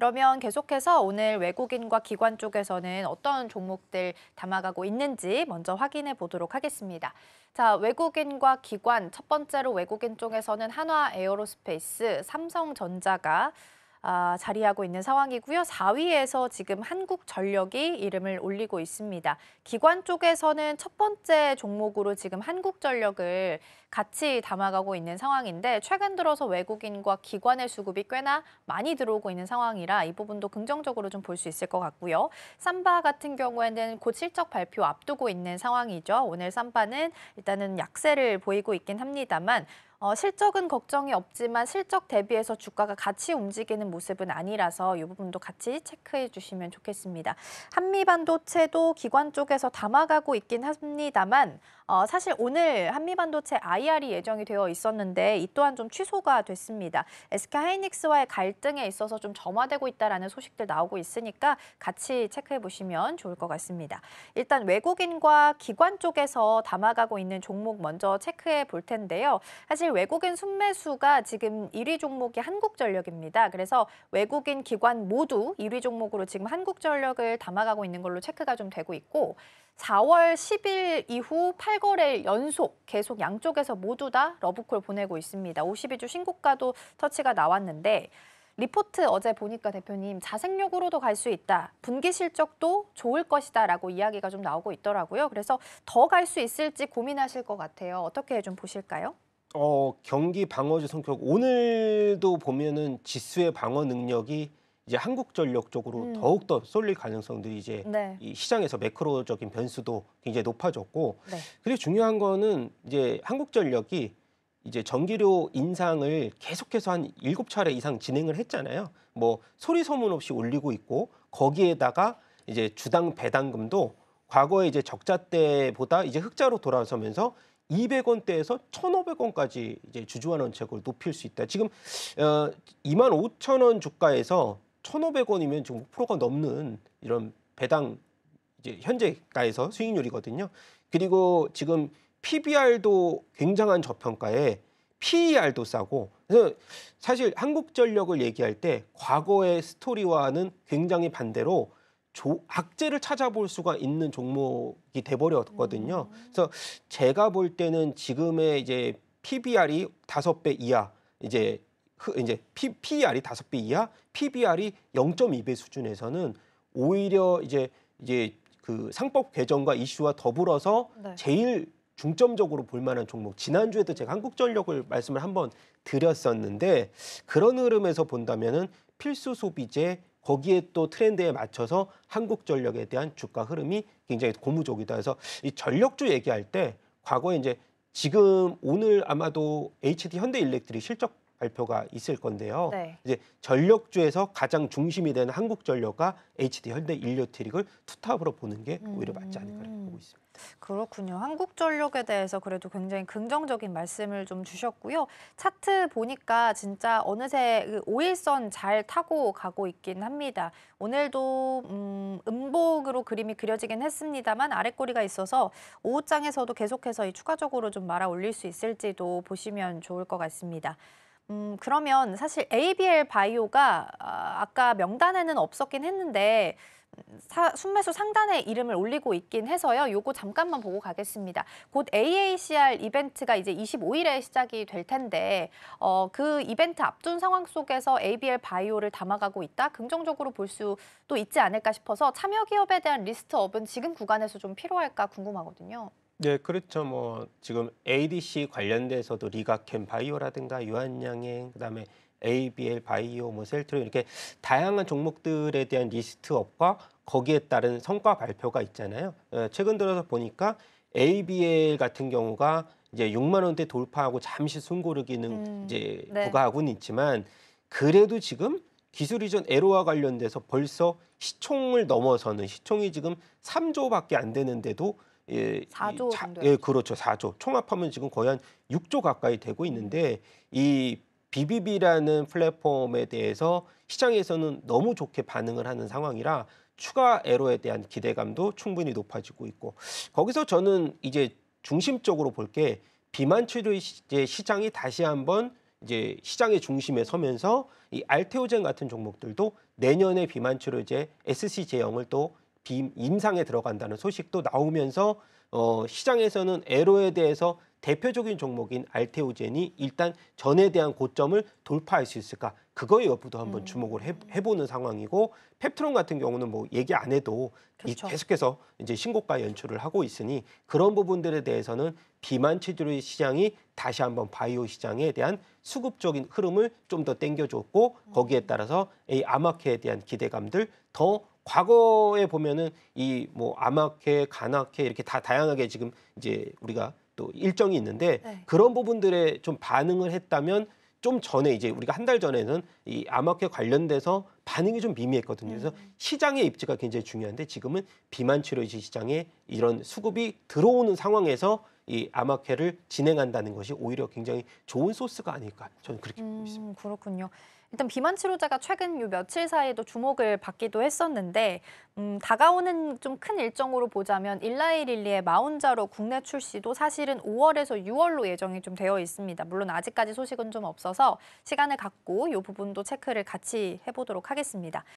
그러면 계속해서 오늘 외국인과 기관 쪽에서는 어떤 종목들 담아가고 있는지 먼저 확인해 보도록 하겠습니다. 자, 외국인과 기관, 첫 번째로 외국인 쪽에서는 한화 에어로스페이스, 삼성전자가 자리하고 있는 상황이고요. 4위에서 지금 한국전력이 이름을 올리고 있습니다. 기관 쪽에서는 첫 번째 종목으로 지금 한국전력을 같이 담아가고 있는 상황인데 최근 들어서 외국인과 기관의 수급이 꽤나 많이 들어오고 있는 상황이라 이 부분도 긍정적으로 좀 볼 수 있을 것 같고요. 삼바 같은 경우에는 곧 실적 발표 앞두고 있는 상황이죠. 오늘 삼바는 일단은 약세를 보이고 있긴 합니다만 실적은 걱정이 없지만 실적 대비해서 주가가 같이 움직이는 모습은 아니라서 이 부분도 같이 체크해 주시면 좋겠습니다. 한미반도체도 기관 쪽에서 담아가고 있긴 합니다만 사실 오늘 한미반도체 IR이 예정이 되어 있었는데 이 또한 좀 취소가 됐습니다. SK하이닉스와의 갈등에 있어서 좀 점화되고 있다는 소식들 나오고 있으니까 같이 체크해 보시면 좋을 것 같습니다. 일단 외국인과 기관 쪽에서 담아가고 있는 종목 먼저 체크해 볼 텐데요. 사실 외국인 순매수가 지금 1위 종목이 한국전력입니다. 그래서 외국인 기관 모두 1위 종목으로 지금 한국전력을 담아가고 있는 걸로 체크가 좀 되고 있고 4월 10일 이후 8거래일 연속 계속 양쪽에서 모두 다 러브콜 보내고 있습니다. 52주 신고가도 터치가 나왔는데 리포트 어제 보니까 대표님 자생력으로도 갈 수 있다. 분기 실적도 좋을 것이다라고 이야기가 좀 나오고 있더라고요. 그래서 더 갈 수 있을지 고민하실 것 같아요. 어떻게 좀 보실까요? 경기 방어주 성격 오늘도 보면은 지수의 방어 능력이 이제 한국전력 쪽으로 더욱더 쏠릴 가능성들이 이제 네. 이 시장에서 매크로적인 변수도 굉장히 높아졌고 네. 그리고 중요한 거는 이제 한국전력이 이제 전기료 인상을 계속해서 한 7차례 이상 진행을 했잖아요. 뭐 소리 소문 없이 올리고 있고 거기에다가 이제 주당 배당금도 과거에 이제 적자 때보다 이제 흑자로 돌아서면서 200원대에서 1,500원까지 이제 주주환 원책을 높일 수 있다. 지금 25,000원 주가에서 1,500원이면 지금 5%가 넘는 이런 배당 이제 현재가에서 수익률이거든요. 그리고 지금 PBR도 굉장한 저평가에 PER도 싸고 그래서 사실 한국전력을 얘기할 때 과거의 스토리와는 굉장히 반대로 악재를 찾아볼 수가 있는 종목이 돼버렸거든요. 그래서 제가 볼 때는 지금의 이제 PBR이 5배 이하, 이제 PER이 5배 이하, PBR이 0.2배 수준에서는 오히려 이제 그 상법 개정과 이슈와 더불어서 네. 제일 중점적으로 볼 만한 종목. 지난주에도 제가 한국전력을 말씀을 한번 드렸었는데 그런 흐름에서 본다면은 필수 소비재 거기에 또 트렌드에 맞춰서 한국전력에 대한 주가 흐름이 굉장히 고무적이다. 그래서 이 전력주 얘기할 때 과거에 이제 지금 오늘 아마도 HD 현대일렉트릭 실적 발표가 있을 건데요. 네. 이제 전력주에서 가장 중심이 되는 한국전력과 HD 현대일렉트릭을 투탑으로 보는 게 오히려 맞지 않을까 이렇게 보고 있습니다. 그렇군요. 한국전력에 대해서 그래도 굉장히 긍정적인 말씀을 좀 주셨고요. 차트 보니까 진짜 어느새 그 5일선 잘 타고 가고 있긴 합니다. 오늘도 음봉으로 그림이 그려지긴 했습니다만 아랫꼬리가 있어서 오후장에서도 계속해서 추가적으로 좀 말아 올릴 수 있을지도 보시면 좋을 것 같습니다. 그러면 사실 ABL 바이오가 아까 명단에는 없었긴 했는데 순매수 상단에 이름을 올리고 있긴 해서요. 요거 잠깐만 보고 가겠습니다. 곧 AACR 이벤트가 이제 25일에 시작이 될 텐데 그 이벤트 앞둔 상황 속에서 ABL 바이오를 담아가고 있다. 긍정적으로 볼 수도 있지 않을까 싶어서 참여 기업에 대한 리스트업은 지금 구간에서 좀 필요할까 궁금하거든요. 네, 그렇죠. 뭐 지금 ADC 관련돼서도 리가캠 바이오라든가 유한양행, 그다음에 ABL 바이오, 뭐 셀트로 이렇게 다양한 종목들에 대한 리스트업과 거기에 따른 성과 발표가 있잖아요. 최근 들어서 보니까 ABL 같은 경우가 이제 6만 원대 돌파하고 잠시 숨고르기는 이제 네. 부과하고는 있지만 그래도 지금 기술 이전 애로와 관련돼서 벌써 시총을 넘어서는 시총이 지금 3조밖에 안 되는데도 4조 정도요. 예, 그렇죠. 4조. 총합하면 지금 거의 한 6조 가까이 되고 있는데 이 BBB라는 플랫폼에 대해서 시장에서는 너무 좋게 반응을 하는 상황이라 추가 애로에 대한 기대감도 충분히 높아지고 있고 거기서 저는 이제 중심적으로 볼 게 비만 치료 시장이 다시 한번 이제 시장의 중심에 서면서 이 알테오젠 같은 종목들도 내년에 비만 치료제 SC 제형을 또 임상에 들어간다는 소식도 나오면서 시장에서는 에로에 대해서 대표적인 종목인 알테오젠이 일단 전에 대한 고점을 돌파할 수 있을까? 그거의 여부도 한번 주목을 해보는 상황이고 펩트론 같은 경우는 뭐 얘기 안 해도 그렇죠. 계속해서 이제 신고가 연출을 하고 있으니 그런 부분들에 대해서는 비만 치료 시장이 다시 한번 바이오 시장에 대한 수급적인 흐름을 좀 더 땡겨줬고 거기에 따라서 이 아마케에 대한 기대감들 더 과거에 보면은 이 뭐 아마케, 간악케 이렇게 다 다양하게 지금 이제 우리가 또 일정이 있는데 네. 그런 부분들에 좀 반응을 했다면 좀 전에 이제 우리가 한 달 전에는 이 아마케 관련돼서 반응이 좀 미미했거든요. 그래서 시장의 입지가 굉장히 중요한데 지금은 비만 치료제 시장에 이런 수급이 들어오는 상황에서 이 아마케를 진행한다는 것이 오히려 굉장히 좋은 소스가 아닐까 저는 그렇게 보고 있습니다. 그렇군요. 일단 비만 치료제가 최근 요 며칠 사이에도 주목을 받기도 했었는데 다가오는 좀 큰 일정으로 보자면 일라이릴리의 마운자로 국내 출시도 사실은 5월에서 6월로 예정이 좀 되어 있습니다. 물론 아직까지 소식은 좀 없어서 시간을 갖고 이 부분도 체크를 같이 해보도록 하겠습니다.